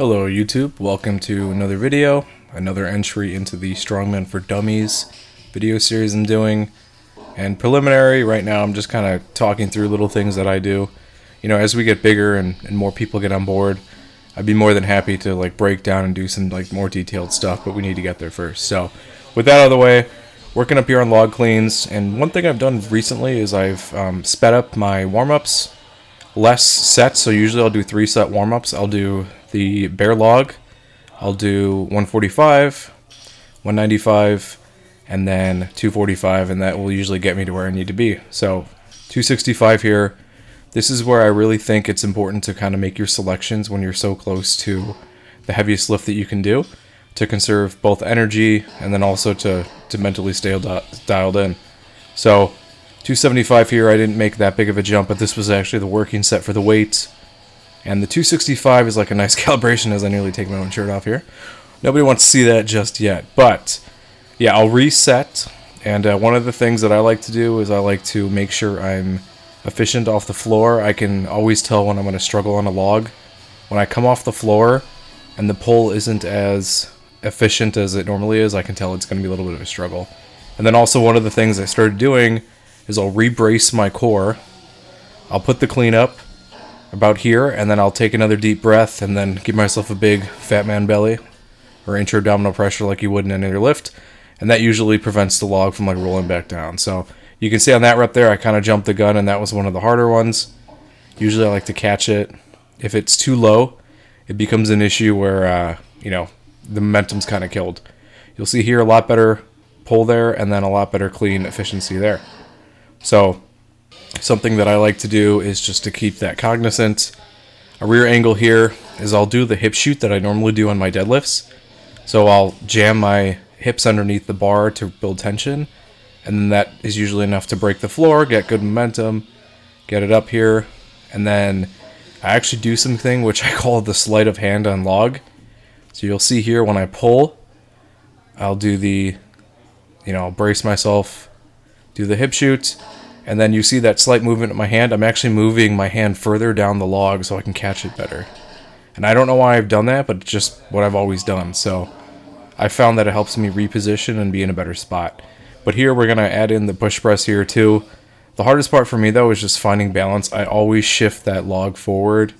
Hello YouTube, welcome to another video, another entry into the Strongman For Dummies video series I'm doing. And preliminary, right now I'm just kind of talking through little things that I do. You know, as we get bigger and more people get on board, I'd be more than happy to like break down and do some like more detailed stuff, but we need to get there first. So with that out of the way, working up here on log cleans, and one thing I've done recently is I've sped up my warm-ups. Less sets, so usually I'll do 3 set warm-ups. I'll do the bare log, I'll do 145, 195, and then 245, and that will usually get me to where I need to be. So 265 here. This is where I really think it's important to kind of make your selections when you're so close to the heaviest lift that you can do, to conserve both energy and then also to mentally stay dialed in. So 275 here, I didn't make that big of a jump, but this was actually the working set for the weights. And the 265 is like a nice calibration as I nearly take my own shirt off here. Nobody wants to see that just yet. But yeah, I'll reset. And one of the things that I like to do is I like to make sure I'm efficient off the floor. I can always tell when I'm going to struggle on a log. When I come off the floor and the pull isn't as efficient as it normally is, I can tell it's going to be a little bit of a struggle. And then also one of the things I started doing is I'll re-brace my core. I'll put the clean up about here, and then I'll take another deep breath and then give myself a big fat man belly or intra-abdominal pressure like you would in any other lift, and that usually prevents the log from like rolling back down. So you can see on that rep there I kind of jumped the gun, and that was one of the harder ones. Usually I like to catch it. If it's too low, it becomes an issue where the momentum's kind of killed. You'll see here a lot better pull there, and then a lot better clean efficiency there. So something that I like to do is just to keep that cognizant. A rear angle here is I'll do the hip shoot that I normally do on my deadlifts. So I'll jam my hips underneath the bar to build tension, and then that is usually enough to break the floor, get good momentum, get it up here, and then I actually do something which I call the sleight of hand on log. So you'll see here when I pull, I'll do the, I'll brace myself, do the hip shoot, and then you see that slight movement of my hand. I'm actually moving my hand further down the log so I can catch it better. And I don't know why I've done that, but it's just what I've always done. So I found that it helps me reposition and be in a better spot. But here we're going to add in the push press here too. The hardest part for me though is just finding balance. I always shift that log forward.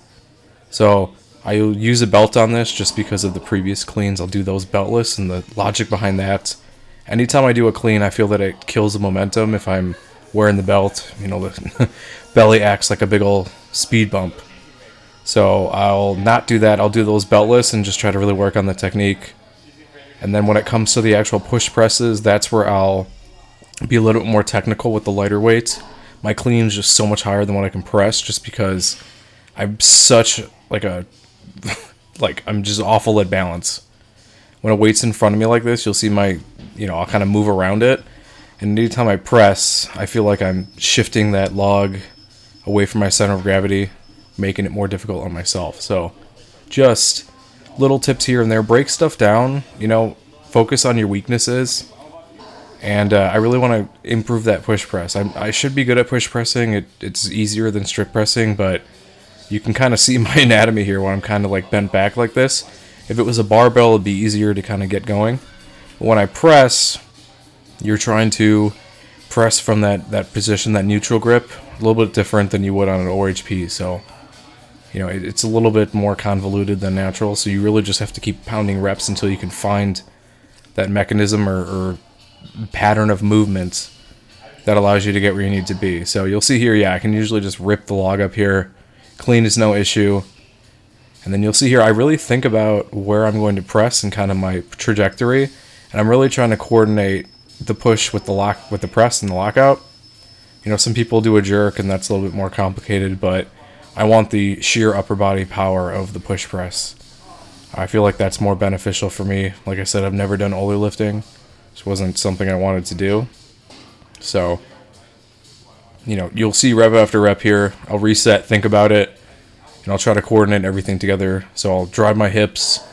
So I'll use a belt on this just because of the previous cleans. I'll do those beltless, and the logic behind that. Anytime I do a clean, I feel that it kills the momentum if I'm wearing the belt. The belly acts like a big old speed bump. So I'll not do that. I'll do those beltless and just try to really work on the technique. And then when it comes to the actual push presses, that's where I'll be a little bit more technical with the lighter weights. My clean is just so much higher than what I can press, just because I'm such I'm just awful at balance. When a weight's in front of me like this, you'll see I'll kind of move around it. And anytime I press, I feel like I'm shifting that log away from my center of gravity, making it more difficult on myself. So just little tips here and there. Break stuff down, focus on your weaknesses. And I really want to improve that push press. I should be good at push pressing. It's easier than strict pressing, but you can kind of see my anatomy here when I'm kind of like bent back like this. If it was a barbell, it'd be easier to kind of get going. But when I press, you're trying to press from that position, that neutral grip, a little bit different than you would on an OHP. So, it's a little bit more convoluted than natural. So you really just have to keep pounding reps until you can find that mechanism or pattern of movement that allows you to get where you need to be. So you'll see here, I can usually just rip the log up here. Clean is no issue. And then you'll see here, I really think about where I'm going to press and kind of my trajectory. And I'm really trying to coordinate the push with the press and the lockout. Some people do a jerk, and that's a little bit more complicated, but I want the sheer upper body power of the push press. I feel like that's more beneficial for me. Like I said, I've never done Ollie lifting. This wasn't something I wanted to do. So, you'll see rep after rep here. I'll reset, think about it, and I'll try to coordinate everything together. So I'll drive my hips,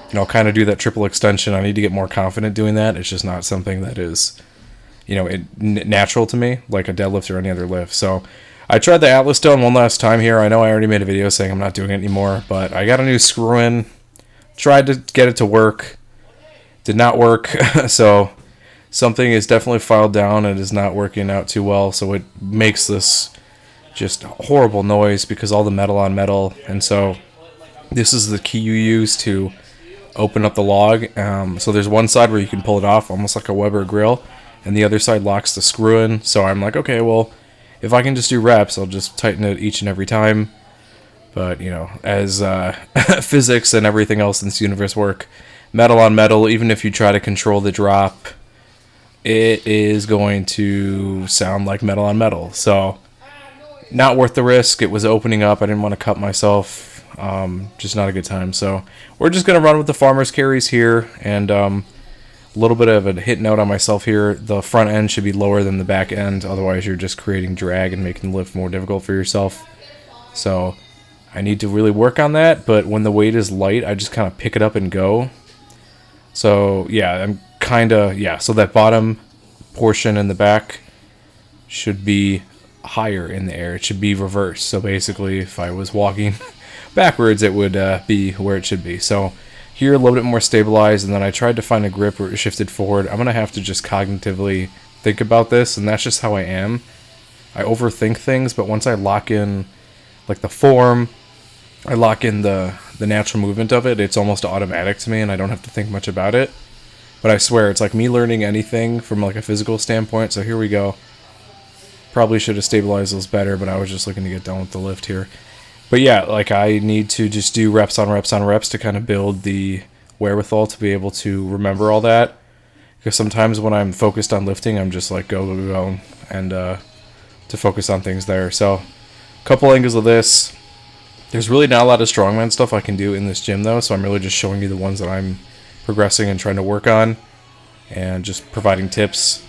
and I'll kind of do that triple extension. I need to get more confident doing that. It's just not something that is, natural to me, like a deadlift or any other lift. So I tried the Atlas Stone one last time here. I know I already made a video saying I'm not doing it anymore, but I got a new screw-in tried to get it to work. Did not work. So something is definitely filed down and is not working out too well. So it makes this just horrible noise because all the metal on metal. And so this is the key you use to open up the log. So there's one side where you can pull it off, almost like a Weber grill, and the other side locks the screw in. So I'm like, okay, well, if I can just do reps, I'll just tighten it each and every time. But, you know, as physics and everything else in this universe work, metal on metal, even if you try to control the drop, it is going to sound like metal on metal. So not worth the risk. It was opening up. I didn't want to cut myself. Just not a good time. So we're just going to run with the farmer's carries here. And a little bit of a hit note on myself here. The front end should be lower than the back end. Otherwise, you're just creating drag and making the lift more difficult for yourself. So I need to really work on that. But when the weight is light, I just kind of pick it up and go. So yeah, I'm kind of, so that bottom portion in the back should be higher in the air. It should be reversed. So basically, if I was walking backwards, it would be where it should be. So here, a little bit more stabilized, and then I tried to find a grip where it shifted forward. I'm going to have to just cognitively think about this, and that's just how I am. I overthink things, but once I lock in like the form, I lock in the natural movement of it, it's almost automatic to me, and I don't have to think much about it. But I swear, it's like me learning anything from like a physical standpoint. So here we go. Probably should have stabilized those better, but I was just looking to get done with the lift here. But yeah, like I need to just do reps on reps on reps to kind of build the wherewithal to be able to remember all that. Because sometimes when I'm focused on lifting, I'm just like go, go, go, and to focus on things there. So a couple angles of this. There's really not a lot of strongman stuff I can do in this gym though, so I'm really just showing you the ones that I'm progressing and trying to work on, and just providing tips,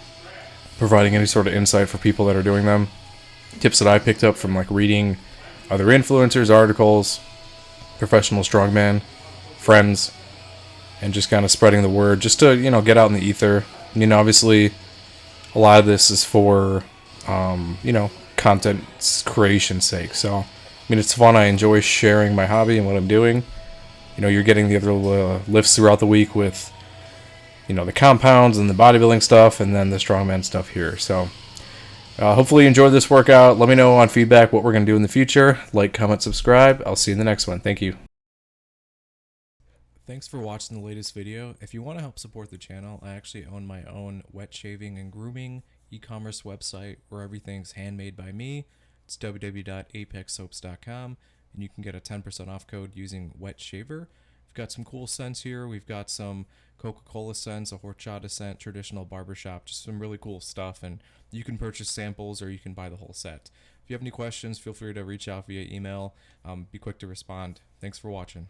providing any sort of insight for people that are doing them. Tips that I picked up from like reading other influencers, articles, professional strongman, friends, and just kind of spreading the word just to, you know, get out in the ether. I mean, obviously, a lot of this is for, you know, content creation's sake. So, I mean, it's fun. I enjoy sharing my hobby and what I'm doing. You know, you're getting the other lifts throughout the week with, you know, the compounds and the bodybuilding stuff, and then the strongman stuff here. So hopefully you enjoyed this workout. Let me know on feedback what we're going to do in the future. Like, comment, subscribe. I'll see you in the next one. Thank you. Thanks for watching the latest video. If you want to help support the channel, I actually own my own wet shaving and grooming e-commerce website where everything's handmade by me. It's www.apexsoaps.com, and you can get a 10% off code using wet shaver. We've got some cool scents here. We've got some Coca-Cola scents, a horchata scent, traditional barbershop, just some really cool stuff. And you can purchase samples or you can buy the whole set. If you have any questions, feel free to reach out via email. Be quick to respond. Thanks for watching.